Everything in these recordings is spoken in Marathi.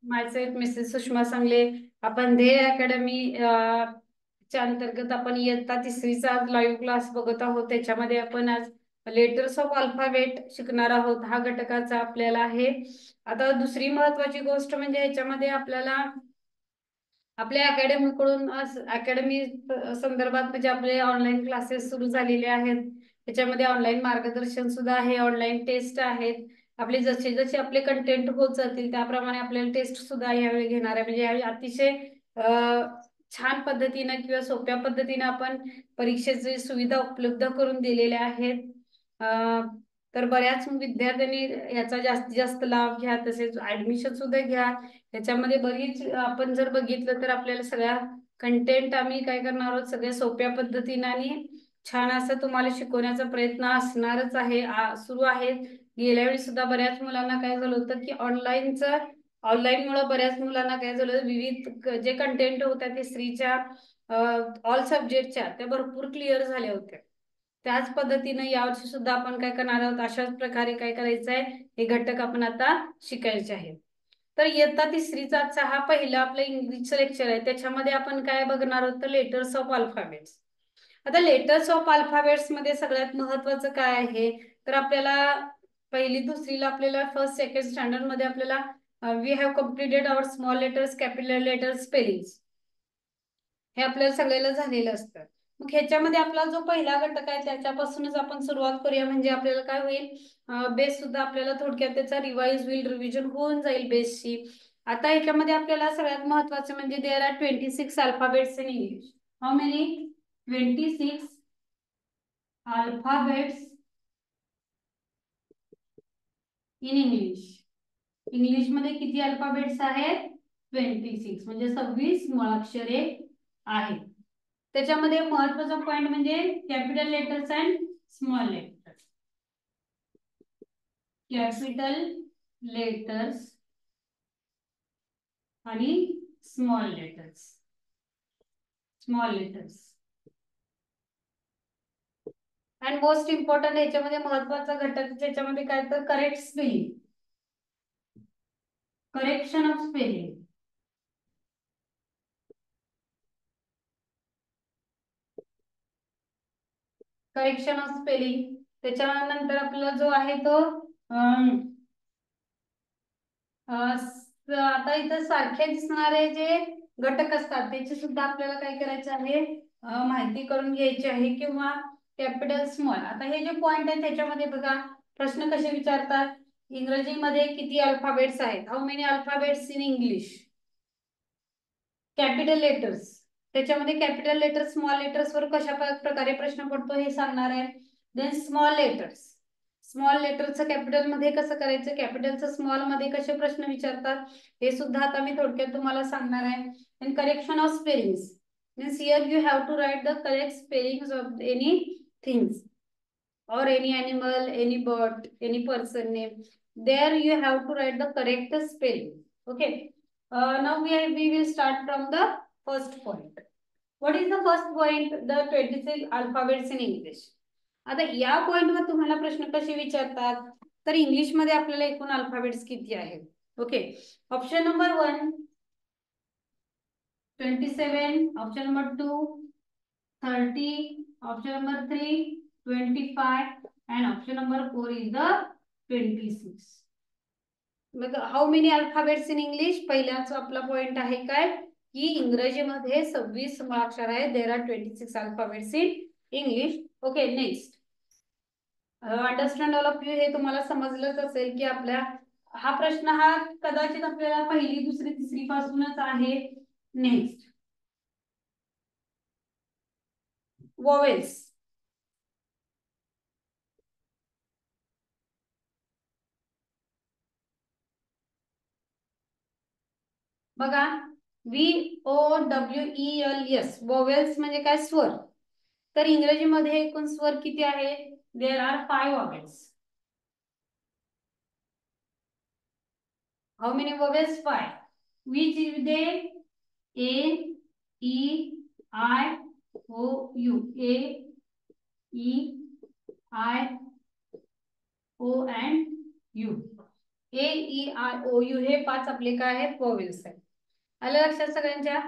माझे मिसेस सुषमा सांगले. आपण ध्येय अकॅडमी च्या अंतर्गत आपण इयत्ता तिसरीचा लाईव्ह क्लास बघत आहोत. त्याच्यामध्ये आपण आज लेटर्स ऑफ अल्फाबेट शिकणार आहोत. हा घटकाचा आपल्याला आहे. आता दुसरी महत्वाची गोष्ट म्हणजे ह्याच्यामध्ये आपल्याला आपल्या अकॅडमीकडून अकॅडमी संदर्भात म्हणजे आपले ऑनलाईन क्लासेस सुरू झालेले आहेत. त्याच्यामध्ये ऑनलाईन मार्गदर्शन सुद्धा आहे, ऑनलाईन टेस्ट आहेत. आपले जसे जसे आपले कंटेंट होत जातील त्याप्रमाणे आपल्याला टेस्ट सुद्धा यावेळी घेणार आहे. म्हणजे यावेळी अतिशय छान पद्धतीने किंवा सोप्या पद्धतीने आपण परीक्षेची सुविधा उपलब्ध करून दिलेल्या आहेत. तर बऱ्याच विद्यार्थ्यांनी याचा जास्तीत जास्त लाभ घ्या, तसेच ऍडमिशन सुद्धा घ्या. त्याच्यामध्ये बरीच आपण जर बघितलं तर आपल्याला सगळ्या कंटेंट आम्ही काय करणार आहोत, सगळ्या सोप्या पद्धतीने आणि छान असं तुम्हाला शिकवण्याचा प्रयत्न असणारच आहे, सुरू आहे. गेल्या वेळी सुद्धा बऱ्याच मुलांना काय झालं होतं की ऑनलाईन मुळे बऱ्याच मुलांना काय झालं, विविध जे कंटेंट होत्या ते स्त्रीच्या ऑल सब्जेक्टच्या त्या भरपूर क्लिअर झाल्या होत्या. त्याच पद्धतीने यावर्षी सुद्धा आपण काय करणार आहोत, अशाच प्रकारे काय करायचं आहे, हे घटक आपण आता शिकायचे आहेत. तर इयत्ता तिसरीचा आजचा हा पहिला आपला इंग्लिशचा लेक्चर आहे. त्याच्यामध्ये आपण काय बघणार आहोत तर लेटर्स ऑफ अल्फाबेट्स. आता लेटर्स ऑफ अल्फाबेट्स मध्ये सगळ्यात महत्वाचं काय आहे तर आपल्याला पहिली दुसरीला आपल्याला फर्स्ट सेकंड स्टँडर्ड मध्ये आपल्याला we have completed our small letters capital letters spellings हे आपल्याला सगळ्याला झालेलं असतं. मग ह्याच्यामध्ये आपला जो पहिला घटक आहे त्याच्यापासूनच आपण सुरुवात करूया. म्हणजे आपल्याला काय होईल, बेस सुद्धा आपल्याला थोडक्यात त्याचा रिवाइज होईल, रिव्हिजन होऊन जाईल बेसची. आता ह्याच्यामध्ये आपल्याला सगळ्यात महत्वाचं म्हणजे there are 26 alphabets in English. How many? 26 alphabets in English. English मध्ये किती अल्फाबेट्स आहेत? 26 म्हणजे 26 मुळाक्षरे आहेत. त्याच्यामध्ये महत्वाचा पॉइंट म्हणजे capital letters and small letters. Capital letters आणि small letters. And most important याच्यामध्ये महत्वाचा घटक ज्याच्यामध्ये काय तर correct spelling, correction of spelling. Correction of spelling त्याच्यानंतर आपला जो आहे तो आता इथं सारखे दिसणारे जे घटक असतात त्याची सुद्धा आपल्याला काय करायचं आहे, माहिती करून घ्यायची आहे. किंवा कॅपिटल स्मॉल. आता हे जे पॉइंट आहे त्याच्यामध्ये बघा प्रश्न कसे विचारतात, इंग्रजीमध्ये किती अल्फाबेट्स आहेत, how many alphabets in English. Capital letters त्याच्यामध्ये कॅपिटल लेटर्स स्मॉल लेटर्स वर कशा प्रकारे प्रश्न पडतो हे सांगणार आहे. देन स्मॉल लेटर्स, स्मॉल लेटरचं कॅपिटल मध्ये कसं करायचं, कॅपिटलचं स्मॉल मध्ये कसे प्रश्न विचारतात हे सुद्धा आता मी थोडक्यात तुम्हाला सांगणार आहे. Then correction of spellings means here you have to write the correct spellings of any things or any animal, any bird, any person name. There you have to write the correct spelling. Okay. Now we will start from the first point. What is the first point? The 26 alphabets in English. आता या पॉइंटवर तुम्हाला प्रश्न कसे विचारतात तर इंग्लिश मध्ये आपल्याला एकूण अल्फाबेट्स किती आहेत. Okay. Option number 1 27, option number 2 30, option number 3 25 and option number 4 is the 26. मग how many alphabets in English. पहिल्याच आपला पॉइंट आहे काय की इंग्रजीमध्ये 26 अक्षर आहेत. There are 26 alphabets in English. Okay. Next understand all of you. हे तुम्हाला समजलंच असेल की आपल्या हा प्रश्न हा कदाचित आपल्याला पहिली दुसरी तिसरी पासूनच आहे. Next vowels. बघा VOWELS वोवेल्स म्हणजे काय स्वर. तर इंग्रजीमध्ये एकूण स्वर किती आहे, there are 5 vowels. How many vowels? 5. Which is they? A E I O U. A E I O and U. A E I O U हे 5 आपले काय आहेत वॉवेल्स आहेत. आलं लक्षात सगळ्यांच्या.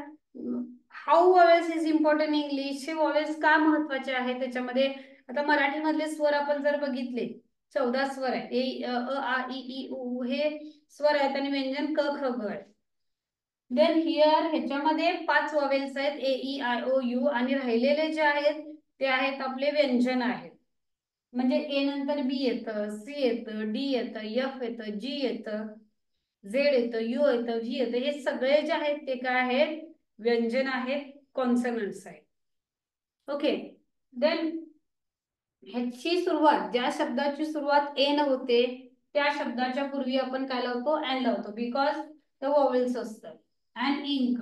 How vowels is important in English, हे वॉवेल्स का महत्वाचे आहेत त्याच्यामध्ये. आता मराठी मधले स्वर आपण जर बघितले 14 स्वर आहे. ए अ आ इ ई उ हे स्वर आहेत आणि व्यंजन क ख ग आहे. देन हिअर ह्याच्यामध्ये 5 वॉवेल्स आहेत A E I O you आणि राहिलेले जे आहेत ते आहेत आपले व्यंजन आहेत. म्हणजे ए नंतर बी येतं, सी येतं, डी येतं, एफ येतं, जी येतं, झेड येतं, यू येतं, व्ही येतं. हे सगळे जे आहेत ते काय आहेत व्यंजन आहेत, कॉन्सनंट्स आहेत. ओके. देन ह्याची सुरुवात, ज्या शब्दाची सुरुवात एन होते त्या शब्दाच्या पूर्वी आपण काय लावतो एन लावतो, बिकॉज द वॉवेल्स असतात. And ink,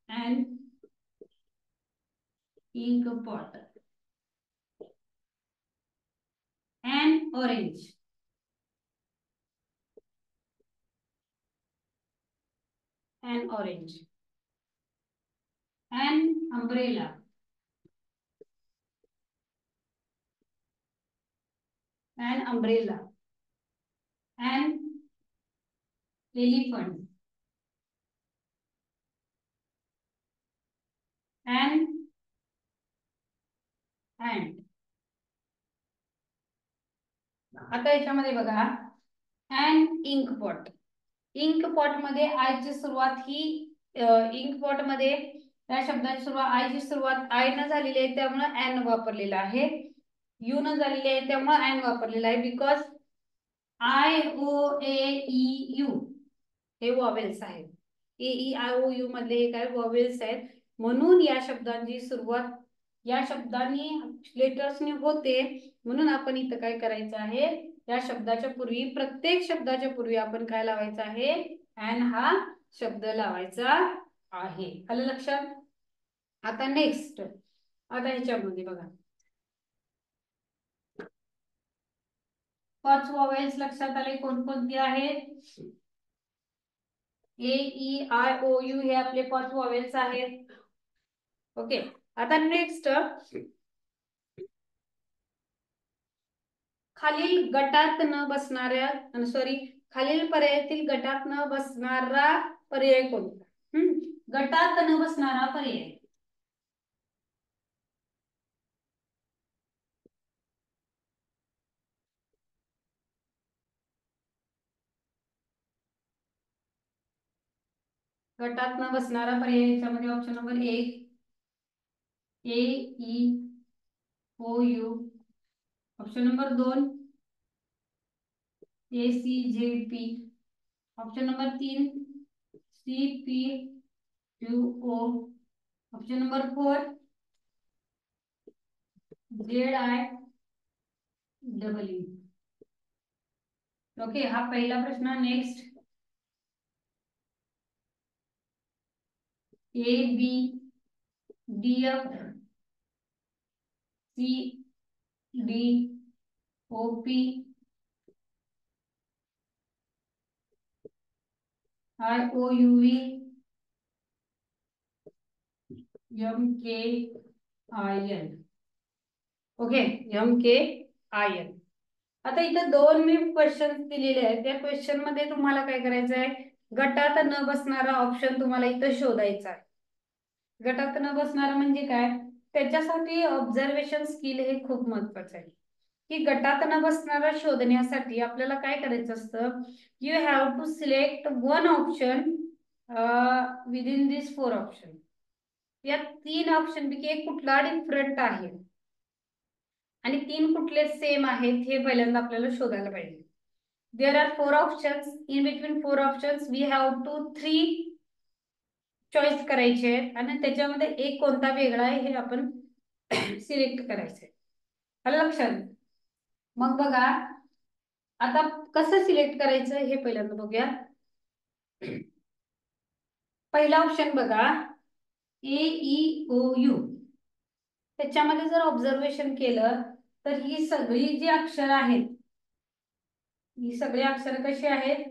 and ink pot, and orange, and orange, and umbrella, and umbrella, and elephant, and and. आता याच्यामध्ये बघा and ink pot. Ink pot मध्ये आय ची सुरुवात ही इंक पॉट मध्ये त्या शब्दाची सुरुवात आय ची सुरुवात आय न झालेली आहे त्यामुळे एन वापरलेला आहे. यू न झालेली आहे त्यामुळे एन वापरलेला आहे. Because I O A E U हे वॉवेल्स आहेत. A E I O U मधले हे काय वॉवेल्स आहेत. म्हणून या शब्दांची सुरुवात या शब्दांनी लेटर्सनी होते. म्हणून आपण इथं काय करायचं आहे, या शब्दाच्या पूर्वी प्रत्येक शब्दाच्या पूर्वी आपण काय लावायचं आहे एन हा शब्द लावायचा आहे. आलं लक्षात. आता नेक्स्ट, आता ह्याच्यामध्ये बघा 5 वॉवेल्स लक्षात आले कोणकोणती आहेत. A E I O U हे आपले 5 वॉवेल्स आहेत. ओके. आता नेक्स्ट, खालील गटात न बसणाऱ्या सॉरी खालील पर्यायातील गटात न बसणारा पर्याय कोणता. गटात न बसणारा पर्याय, गटात न बसणारा पर्याय याच्यामध्ये option number 1 A E O U, option number 2 A C J P, option number 3 C P U O, option number 4 Z I W. Okay. हा पहिला प्रश्न. Next A B D F C D O P I O U V M K I N. Okay. M K I N. आता इथं 2 मी क्वेश्चन दिलेले आहेत. त्या क्वेश्चन मध्ये तुम्हाला काय करायचं आहे, गटात न बसणारा ऑप्शन तुम्हाला इथं शोधायचा आहे. गटात न बसणारा म्हणजे काय, त्याच्यासाठी ऑब्झर्वेशन स्किल हे खूप महत्वाचं आहे. की गटात न बसणारा शोधण्यासाठी आपल्याला काय करायचं असतं, you have to select one option within this 4 option. या 3 ऑप्शन पैकी एक कुठला डिफरंट आहे आणि 3 कुठले सेम आहेत हे पहिल्यांदा आपल्याला शोधायला पाहिजे. There are 4 options. In between 4 options we have to 3 choice करायचे आहेत आणि त्याच्यामध्ये एक कोणता वेगळा आहे हे आपण सिलेक्ट करायचंय. आलं लक्षात. मग बघा आता कसं सिलेक्ट करायचं हे पहिल्यांदा बघूया. पहिला ऑप्शन बघा ए ई ओ यू. त्याच्यामध्ये जर ऑब्झर्वेशन केलं तर ही सगळी जी अक्षर आहेत, ही सगळी अक्षर कशी आहेत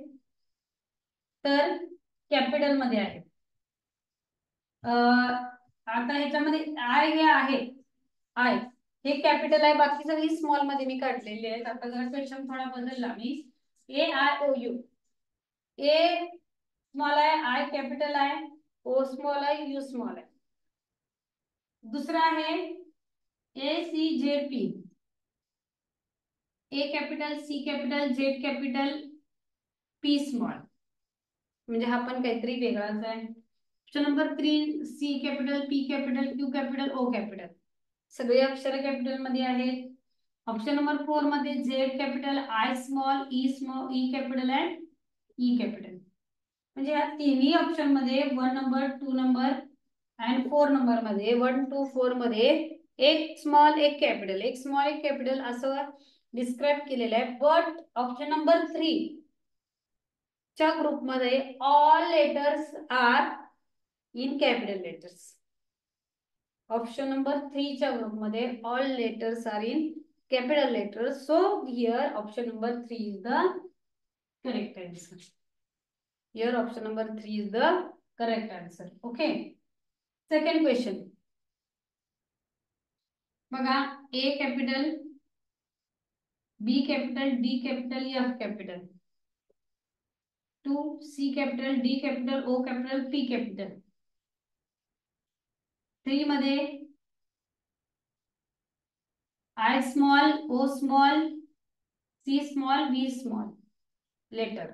तर कॅपिटल मध्ये आहेत. आता ह्याच्यामध्ये आय हे आहे, आय हे कॅपिटल आहे, बाकी सगळी स्मॉल मध्ये मी काढलेली आहेत. आता जर क्वेश्चन थोडा बदलला मी A I O U A small आहे, आय कॅपिटल आहे, ओ स्मॉल आहे, यू स्मॉल आहे. दुसरा आहे ACJP, A capital, C capital, Z capital, P small. म्हणजे हा पण काहीतरी वेगळाच आहे. Option number 3 C capital, P capital, Q capital, O capital, सगळे अक्षर कॅपिटल मध्ये आहेत. ऑप्शन नंबर 4 मध्ये Z capital, I small, E capital and E capital. म्हणजे या तिन्ही ऑप्शन मध्ये 1 नंबर, 2 नंबर अँड 4 नंबर मध्ये 1 2 4 मध्ये एक स्मॉल एक कॅपिटल, एक स्मॉल एक कॅपिटल असं डिस्क्राइब केलेलं आहे. बट ऑप्शन नंबर 3 च्या ग्रुप मध्ये all letters are in capital letters. Option number 3 च्या ग्रुप मध्ये all letters are in capital letters. So here option number 3 is the correct answer. Here option number 3 is the correct answer. Okay. Second question. बघा A capital, B capital, D capital, F capital. 2 C capital, D capital, O capital, P capital. 3 मध्ये I small, O small, C small, V small letter.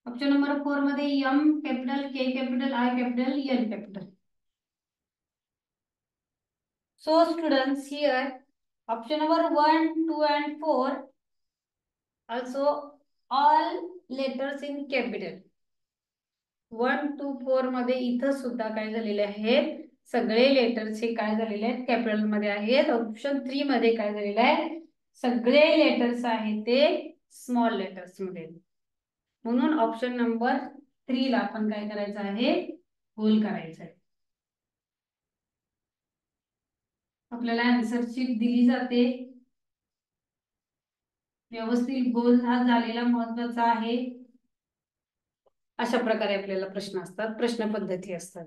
Option number 4 मध्ये M capital, K capital, I capital, L capital. So students, here option number 1, 2 and 4 also all letters in capital. 1 2 4 मध्ये इथं सुद्धा काय झालेले आहेत, सगळे लेटर्स हे काय झालेले आहेत, कॅपिटल मध्ये आहेत. ऑप्शन 3 मध्ये काय झालेलं आहे, सगळे लेटर्स आहेत ते स्मॉल लेटर्स मध्ये. म्हणून ऑप्शन नंबर 3 ला आपण काय करायचं आहे, गोल करायचं आहे. आपल्याला आन्सर शीट दिली जाते, व्यवस्थित गोल हा झालेला महत्वाचा आहे. अशा प्रकारे आपल्याला प्रश्न असतात, प्रश्न पद्धती असतात.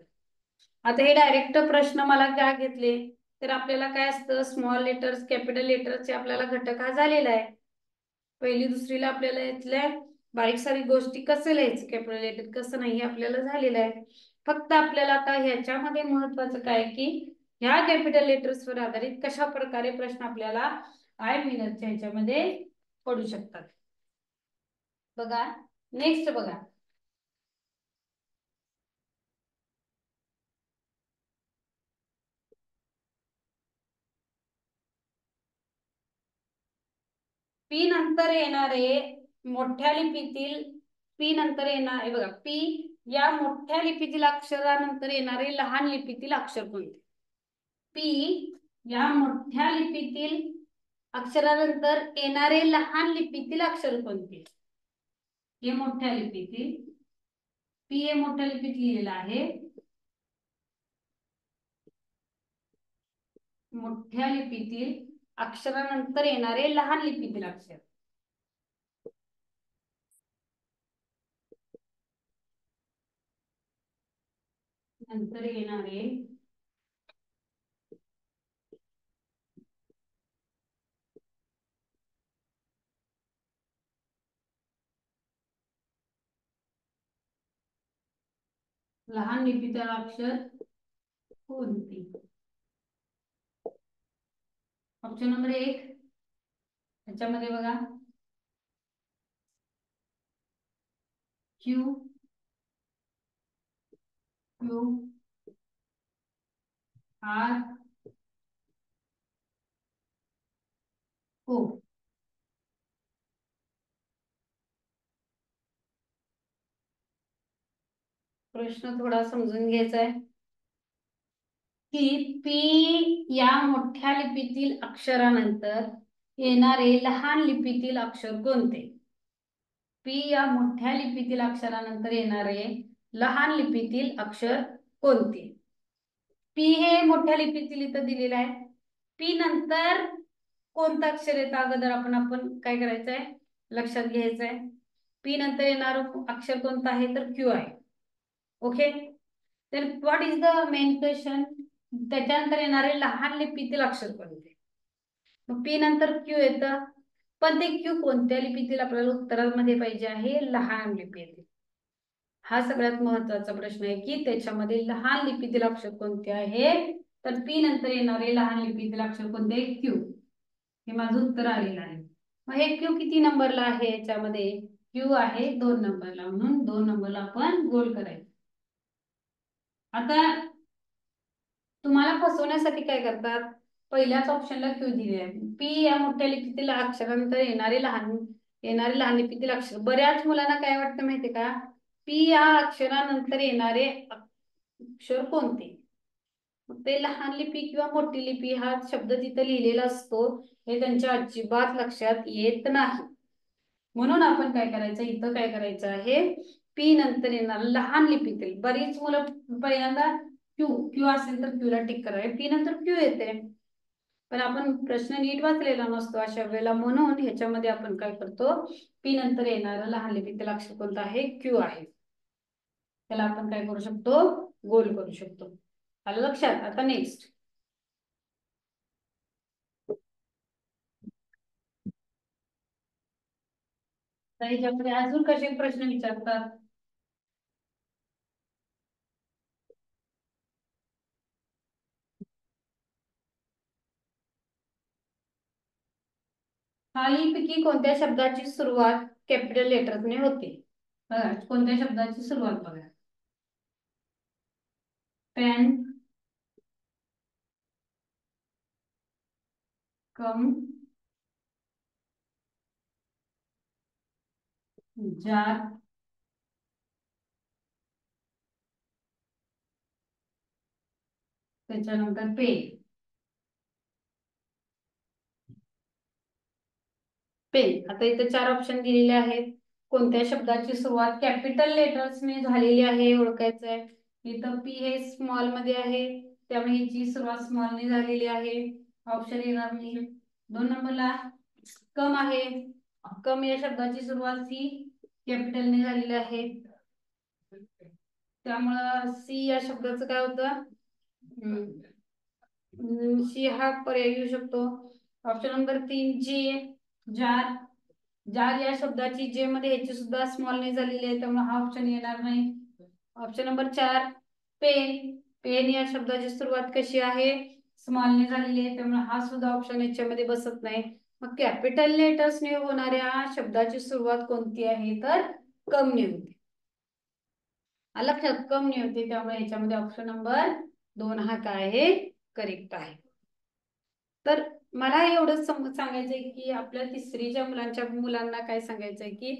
आता हे डायरेक्ट प्रश्न मला काय घेतले तर आपल्याला काय असतं, स्मॉल लेटर्स कॅपिटल लेटर्सचे आपल्याला घटक हा झालेला आहे. पहिली दुसरीला आपल्याला इथल्या बारीक सारी गोष्टी कसं लिहायचं, कॅपिटल लेटर कसं नाही हे आपल्याला झालेलं आहे. फक्त आपल्याला आता ह्याच्यामध्ये महत्वाचं काय की ह्या कॅपिटल लेटर्स वर आधारित कशा प्रकारे प्रश्न आपल्याला आय मिनटच्या ह्याच्यामध्ये पडू शकतात. बघा नेक्स्ट बघा, पी नंतर येणारे मोठ्या लिपीतील, पी नंतर येणारे बघा, पी या मोठ्या लिपीतील अक्षरानंतर येणारे लहान लिपीतील अक्षर कोणते. पी या मोठ्या लिपीतील अक्षरानंतर येणारे लहान लिपीतील अक्षर कोणते. हे मोठ्या लिपीतील, पी हे मोठ्या लिपीत लिहिलेलं आहे. मोठ्या लिपीतील अक्षरानंतर येणारे लहान लिपीतील अक्षर. नंतर येणारे लहान लिपीतील अक्षर कोणते. ऑप्शन नंबर 1 त्याच्यामध्ये बघा क्यू, क्यू आर, ओ. प्रश्न थोडा समजून घ्यायचा आहे की पी या मोठ्या लिपीतील अक्षरानंतर येणारे लहान लिपीतील अक्षर कोणते. पी या मोठ्या लिपीतील अक्षरानंतर येणारे लहान लिपीतील अक्षर कोणते. पी हे मोठ्या लिपीतील इथं दिलेलं आहे. पी नंतर कोणतं अक्षर येतं अगोदर आपण काय करायचं आहे, लक्षात घ्यायचं आहे. पी नंतर येणार अक्षर कोणतं आहे तर क्यू आहे. ओके, तर what is the main question, त्याच्यानंतर येणारे लहान लिपीतील अक्षर कोणते. मग पी नंतर क्यू येतं, पण ते क्यू कोणत्या लिपीतील आपल्याला उत्तरामध्ये पाहिजे आहे, लहान लिपीतील. हा सगळ्यात महत्वाचा प्रश्न आहे की त्याच्यामध्ये लहान लिपीतील अक्षर कोणते आहे, तर पी नंतर येणारे लहान लिपीतील अक्षर कोणते आहे, क्यू. हे माझं उत्तर आलेलं आहे. मग हे क्यू किती नंबरला आहे, याच्यामध्ये क्यू आहे 2 नंबरला, म्हणून 2 नंबरला आपण गोल करायचं. आता तुम्हाला फसवण्यासाठी काय करतात, पहिल्याच ऑप्शनला क्यू दिले आहे, पी या मोठ्या लिपीतील अक्षरानंतर येणारे लहान लिपीतील अक्षर. बऱ्याच मुलांना काय वाटतं माहितीये का, पी या अक्षरानंतर येणारे अक्षर कोणते, मग ते लहान लिपी किंवा मोठी लिपी हा शब्द तिथे लिहिलेला असतो हे त्यांच्या अजिबात लक्षात येत नाही. म्हणून आपण काय करायचं, इथं काय करायचं आहे, पी नंतर येणार लहान लिपीतील. बरीच मुलं पहिल्यांदा क्यू क्यू असेल तर क्यूला टिक करावे, पी नंतर क्यू येते, पण आपण प्रश्न नीट वाचलेला नसतो अशा वेळेला, म्हणून ह्याच्यामध्ये आपण काय करतो, पी नंतर येणारं लहान लिपीतील अक्षर कोणतं आहे, क्यू आहे. त्याला आपण काय करू शकतो, गोल करू शकतो. आलं लक्षात. आता नेक्स्ट, ह्याच्यामध्ये अजून कसे प्रश्न विचारतात, खालीलपैकी कोणत्या शब्दाची सुरुवात कॅपिटल लेटरने होते. बघा कोणत्या शब्दाची सुरुवात बघा, पेन, कम, जार, त्याच्यानंतर पे. पेन. आता इथे 4 ऑप्शन दिलेले आहेत, कोणत्या शब्दाची सुरुवात कॅपिटल लेटर्सने झालेली आहे ओळखायचं आहे. इथं पी हे स्मॉल मध्ये आहे, त्यामुळे हिची सुरुवात स्मॉलने झालेली आहे, ऑप्शन येणार नाही. 2 नंबरला कम आहे, कम या शब्दाची सुरुवात सी कॅपिटलने झालेली आहे, त्यामुळं सी या शब्दाचं काय होतं, सी हा पर्याय येऊ शकतो. ऑप्शन नंबर 3 जी, जार. जार या शब्दाची जे मध्ये ह्याची सुद्धा स्मॉलने झालेली आहे, त्यामुळे हा ऑप्शन येणार नाही. ऑप्शन नंबर 4 पेन, पेन या शब्दाची सुरुवात कशी आहे, स्मॉलने झालेली आहे, त्यामुळे हा सुद्धा ऑप्शन याच्यामध्ये बसत नाही. मग कॅपिटल लेटर्सने होणाऱ्या शब्दाची सुरुवात कोणती आहे, तर कम ने होते. लक्षात, कम ने होते, त्यामुळे याच्यामध्ये ऑप्शन नंबर 2 हा काय आहे, करेक्ट आहे. तर मला एवढंच सांगायचंय की आपल्या तिसरीच्या मुलांना काय सांगायचंय की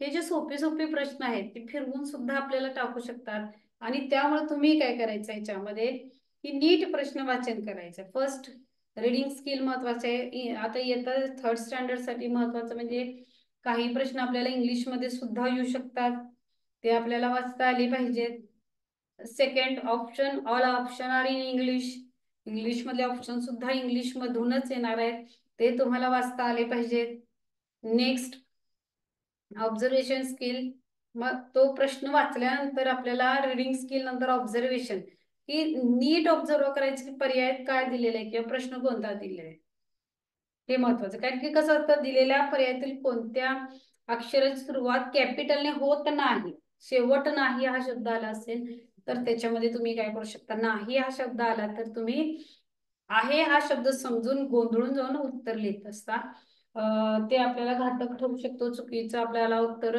हे जे सोपे सोपे प्रश्न आहेत ते फिरवून सुद्धा आपल्याला टाकू शकतात, आणि त्यामुळे तुम्ही काय करायचं याच्यामध्ये की नीट प्रश्न वाचन करायचं. फर्स्ट रीडिंग स्किल महत्वाचं आहे. आता येतं 3rd स्टँडर्ड साठी महत्वाचं म्हणजे काही प्रश्न आपल्याला इंग्लिशमध्ये सुद्धा येऊ शकतात, ते आपल्याला वाचता आले पाहिजेत. Second option, all option are in English, English मधले ऑप्शन सुद्धा इंग्लिश मधूनच येणार आहेत, ते तुम्हाला वाचता आले पाहिजेत. नेक्स्ट ऑब्झर्वेशन स्किल, मग तो प्रश्न वाचल्यानंतर आपल्याला रीडिंग स्किल नंतर ऑब्झर्वेशन, की नीट ऑब्झर्व करायचे की पर्याय काय दिलेले आहे किंवा प्रश्न कोणता दिलेला आहे, हे महत्वाचं. कारण की कसं असतं, दिलेल्या पर्यायातील कोणत्या अक्षराची सुरुवात कॅपिटलने होत नाही, शेवट नाही हा शब्द आला असेल तर त्याच्यामध्ये तुम्ही काय करू शकता, नाही हा शब्द आला तर तुम्ही आहे हा शब्द समजून गोंधळून जाऊन उत्तर लिहित असता. ते आपल्याला घातक ठरू शकतो, चुकीचं आपल्याला उत्तर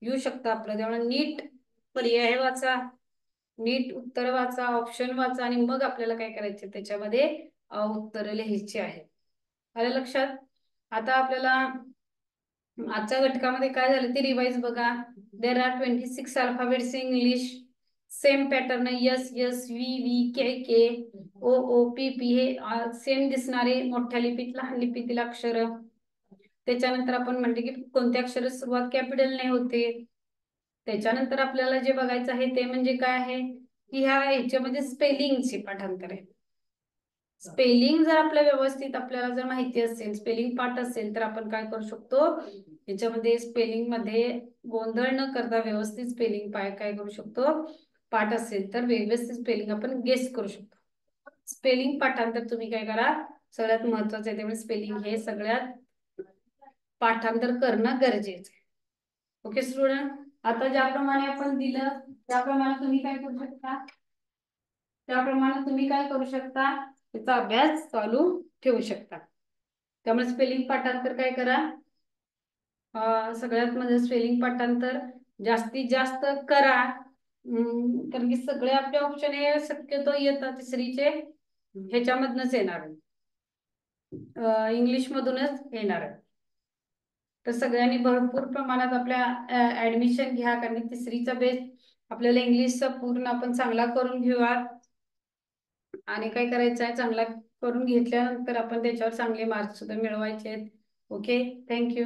येऊ शकतं आपलं. त्यामुळे नीट पर्याय वाचा, नीट उत्तर वाचा, ऑप्शन वाचा, आणि मग आपल्याला काय करायचे त्याच्यामध्ये उत्तर लिहायची आहे. आलं लक्षात. आता आपल्याला आजच्या घटकामध्ये काय झालं ते रिवाइज बघा. There are 26 alphabets in English, same pattern, S S, V V, K K, O O, P P हे सेम दिसणारे मोठ्या लिपीत लहान लिपीतील अक्षर. त्याच्यानंतर आपण म्हणते की कोणत्या अक्षर सुरुवात कॅपिटलने होते. त्याच्यानंतर आपल्याला जे बघायचं आहे ते म्हणजे काय आहे की ह्या ह्याच्यामध्ये स्पेलिंगचे पाठांतर आहे. स्पेलिंग जर आपल्या व्यवस्थित आपल्याला जर माहिती असेल, स्पेलिंग पाठ असेल, तर आपण काय करू शकतो याच्यामध्ये स्पेलिंग मध्ये गोंधळ न करता व्यवस्थित स्पेलिंग काय करू शकतो, पाठ असेल तर व्यवस्थित स्पेलिंग आपण गेस करू शकतो. स्पेलिंग पाठांतर तुम्ही काय करा, सगळ्यात महत्वाचं आहे, त्यामुळे स्पेलिंग हे सगळ्यात पाठांतर करणं गरजेचं आहे. Okay student. आता ज्याप्रमाणे आपण दिलं त्याप्रमाणे तुम्ही काय करू शकता, त्याप्रमाणे तुम्ही काय करू शकता, त्याचा अभ्यास चालू ठेवू शकता. त्यामुळे स्पेलिंग पाठांतर काय करा, सगळ्यात म्हणजे स्पेलिंग पाठांतर जास्तीत जास्त करा. कारण की सगळे आपले ऑप्शन हे शक्यतो येतात तिसरीचे ह्याच्यामधनच येणार आहे, इंग्लिश मधूनच येणार आहे. तर सगळ्यांनी भरपूर प्रमाणात आपल्या ऍडमिशन घ्या, कारण तिसरीचा बेस आपल्याला इंग्लिशचा पूर्ण आपण चांगला करून घेऊया. आणि काय करायचं आहे, चांगला करून घेतल्यानंतर आपण त्याच्यावर चांगले मार्क्स सुद्धा मिळवायचे आहेत. Okay, thank you.